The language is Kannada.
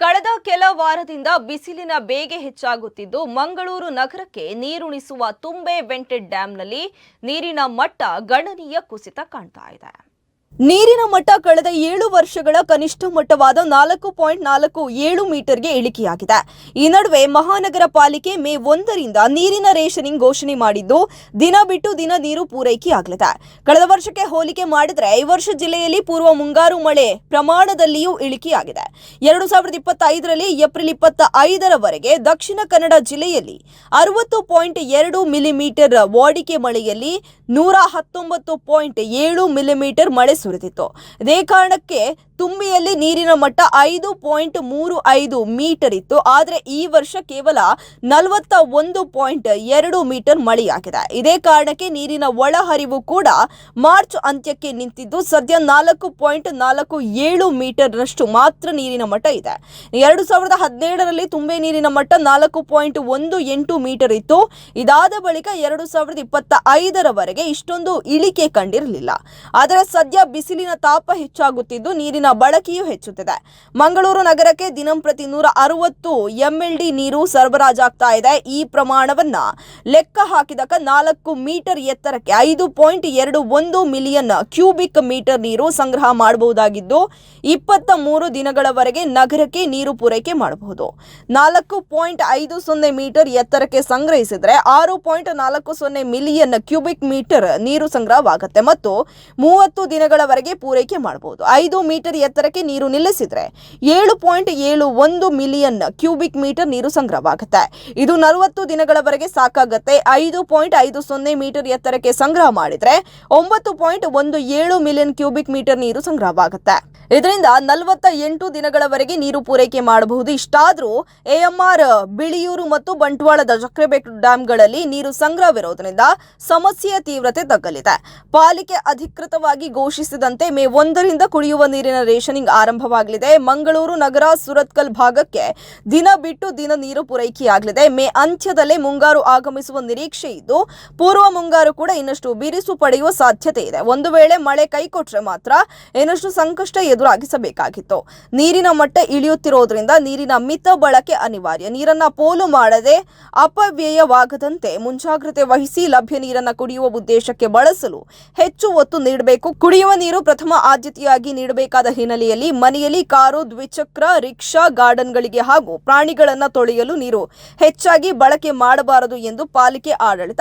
ಕಳೆದ ಕೆಲ ವಾರದಿಂದ ಬಿಸಿಲಿನ ಬೇಗೆ ಹೆಚ್ಚಾಗುತ್ತಿದ್ದು ಮಂಗಳೂರು ನಗರಕ್ಕೆ ನೀರುಣಿಸುವ ತುಂಬೆ ವೆಂಟೆಡ್ ಡ್ಯಾಂನಲ್ಲಿ ನೀರಿನ ಮಟ್ಟ ಗಣನೀಯ ಕುಸಿತ ಕಾಣ್ತಾ ಇದೆ. ನೀರಿನ ಮಟ್ಟ ಕಳೆದ 7 ವರ್ಷಗಳ ಕನಿಷ್ಠ ಮಟ್ಟವಾದ 4.47 ಮೀಟರ್ಗೆ ಇಳಿಕೆಯಾಗಿದೆ. ಈ ನಡುವೆ ಮಹಾನಗರ ಪಾಲಿಕೆ ಮೇ 1ರಿಂದ ನೀರಿನ ರೇಷನಿಂಗ್ ಘೋಷಣೆ ಮಾಡಿದ್ದು ದಿನ ಬಿಟ್ಟು ದಿನ ನೀರು ಪೂರೈಕೆಯಾಗಲಿದೆ. ಕಳೆದ ವರ್ಷಕ್ಕೆ ಹೋಲಿಕೆ ಮಾಡಿದರೆ ಈ ವರ್ಷ ಜಿಲ್ಲೆಯಲ್ಲಿ ಪೂರ್ವ ಮುಂಗಾರು ಮಳೆ ಪ್ರಮಾಣದಲ್ಲಿಯೂ ಇಳಿಕೆಯಾಗಿದೆ. 2025ರಲ್ಲಿ ಏಪ್ರಿಲ್ 25ರವರೆಗೆ ದಕ್ಷಿಣ ಕನ್ನಡ ಜಿಲ್ಲೆಯಲ್ಲಿ 60.2 ಮಿಲಿಮೀಟರ್ ವಾಡಿಕೆ ಮಳೆಯಲ್ಲಿ 119.7 ಮಿಲಿಮೀಟರ್ ಮಳೆ ಸುರಿದಿತ್ತು. ಇದೇ ಕಾರಣಕ್ಕೆ ತುಂಬಿಯಲ್ಲಿ ನೀರಿನ ಮಟ್ಟ 5.35 ಮೀಟರ್ ಇತ್ತು. ಆದರೆ ಈ ವರ್ಷ ಕೇವಲ 41.2 ಮೀಟರ್ ಮಳೆಯಾಗಿದೆ. ಇದೇ ಕಾರಣಕ್ಕೆ ನೀರಿನ ಒಳಹರಿವು ಕೂಡ ಮಾರ್ಚ್ ಅಂತ್ಯಕ್ಕೆ ನಿಂತಿದ್ದು ಸದ್ಯ 4.47 ಮೀಟರ್ನಷ್ಟು ಮಾತ್ರ ನೀರಿನ ಮಟ್ಟ ಇದೆ. 2017ರಲ್ಲಿ ತುಂಬೆ ನೀರಿನ ಮಟ್ಟ 4.18 ಮೀಟರ್ ಇತ್ತು. ಇದಾದ ಬಳಿಕ 2025ರವರೆಗೆ ಇಷ್ಟೊಂದು ಇಳಿಕೆ ಕಂಡಿರಲಿಲ್ಲ. ಆದರೆ ಸದ್ಯ ಬಿಸಿಲಿನ ತಾಪ ಹೆಚ್ಚಾಗುತ್ತಿದ್ದು ನೀರಿನ ಬಳಕೆಯೂ ಹೆಚ್ಚುತ್ತಿದೆ. ಮಂಗಳೂರು ನಗರಕ್ಕೆ ದಿನಂಪ್ರತಿ 160 MLD ನೀರು ಸರಬರಾಜಾಗ್ತಾ ಇದೆ. ಈ ಪ್ರಮಾಣವನ್ನ ಲೆಕ್ಕ ಹಾಕಿದಾಗ 4 ಮೀಟರ್ ಎತ್ತರಕ್ಕೆ 5.21 ಮಿಲಿಯನ್ ಕ್ಯೂಬಿಕ್ ಮೀಟರ್ ನೀರು ಸಂಗ್ರಹ ಮಾಡಬಹುದಾಗಿದ್ದು 23 ದಿನಗಳವರೆಗೆ ನಗರಕ್ಕೆ ನೀರು ಪೂರೈಕೆ ಮಾಡಬಹುದು. 4.50 ಮೀಟರ್ ಎತ್ತರಕ್ಕೆ ಸಂಗ್ರಹಿಸಿದರೆ 6.40 ಮಿಲಿಯನ್ ಕ್ಯೂಬಿಕ್ ಮೀಟರ್ ನೀರು ಸಂಗ್ರಹವಾಗುತ್ತೆ ಮತ್ತು 30 ದಿನಗಳವರೆಗೆ ಪೂರೈಕೆ ಮಾಡಬಹುದು. 5 ಮೀಟರ್ ಎತ್ತರಕ್ಕೆ ನೀರು ನಿಲ್ಲಿಸಿದ್ರೆ 7.71 ಮಿಲಿಯನ್ ಕ್ಯೂಬಿಕ್ ಮೀಟರ್ ನೀರು ಸಂಗ್ರಹವಾಗುತ್ತೆ. ಇದು 40 ದಿನಗಳವರೆಗೆ ಸಾಕಾಗುತ್ತೆ. 5.50 ಮೀಟರ್ ಎತ್ತರಕ್ಕೆ ಸಂಗ್ರಹ ಮಾಡಿದ್ರೆ 9.17 ಮಿಲಿಯನ್ ಕ್ಯೂಬಿಕ್ ಮೀಟರ್ ನೀರು ಸಂಗ್ರಹವಾಗುತ್ತೆ. ಇದರಿಂದ 48 ದಿನಗಳವರೆಗೆ ನೀರು ಪೂರೈಕೆ ಮಾಡಬಹುದು. ಇಷ್ಟಾದರೂ AMR ಬಿಳಿಯೂರು ಮತ್ತು ಬಂಟ್ವಾಳದ ಜಕ್ರೆಬೆಟ್ಟು ಡ್ಯಾಂಗಳಲ್ಲಿ ನೀರು ಸಂಗ್ರಹವಿರೋದ್ರಿಂದ ಸಮಸ್ಯೆಯ ತೀವ್ರತೆ ತಗ್ಗಲಿದೆ. ಪಾಲಿಕೆ ಅಧಿಕೃತವಾಗಿ ಘೋಷಿಸಿದಂತೆ ಮೇ 1ರಿಂದ ಕುಡಿಯುವ ನೀರಿನ ರೇಷನಿಂಗ್ ಆರಂಭವಾಗಲಿದೆ. ಮಂಗಳೂರು ನಗರ ಸುರತ್ಕಲ್ ಭಾಗಕ್ಕೆ ದಿನ ಬಿಟ್ಟು ದಿನ ನೀರು ಪೂರೈಕೆಯಾಗಲಿದೆ. ಮೇ ಅಂತ್ಯದಲ್ಲೇ ಮುಂಗಾರು ಆಗಮಿಸುವ ನಿರೀಕ್ಷೆ ಇದ್ದು ಪೂರ್ವ ಮುಂಗಾರು ಕೂಡ ಇನ್ನಷ್ಟು ಬಿರುಸು ಪಡೆಯುವ ಸಾಧ್ಯತೆ ಇದೆ. ಒಂದು ವೇಳೆ ಮಳೆ ಕೈಕೊಟ್ರೆ ಮಾತ್ರ ಇನ್ನಷ್ಟು ಸಂಕಷ್ಟ ಎದುರಾಗಿಸಬೇಕಾಗಿತ್ತು. ನೀರಿನ ಮಟ್ಟ ಇಳಿಯುತ್ತಿರೋದ್ರಿಂದ ನೀರಿನ ಮಿತ ಬಳಕೆ ಅನಿವಾರ್ಯ. ನೀರನ್ನ ಪೋಲು ಮಾಡದೆ ಅಪವ್ಯಯವಾಗದಂತೆ ಮುಂಜಾಗ್ರತೆ ವಹಿಸಿ ಲಭ್ಯ ನೀರನ್ನ ಕುಡಿಯುವ ಉದ್ದೇಶಕ್ಕೆ ಬಳಸಲು ಹೆಚ್ಚು ಒತ್ತು ನೀಡಬೇಕು. ಕುಡಿಯುವ ನೀರು ಪ್ರಥಮ ಆದ್ಯತೆಯಾಗಿ ನೀಡಬೇಕಾದ ಹಿನ್ನೆಲೆಯಲ್ಲಿ ಮನೆಯಲ್ಲಿ ಕಾರು, ದ್ವಿಚಕ್ರ, ರಿಕ್ಷಾ, ಗಾರ್ಡನ್ಗಳಿಗೆ ಹಾಗೂ ಪ್ರಾಣಿಗಳನ್ನ ತೊಳೆಯಲು ನೀರು ಹೆಚ್ಚಾಗಿ ಬಳಕೆ ಮಾಡಬಾರದು ಎಂದು ಪಾಲಿಕೆ ಆಡಳಿತ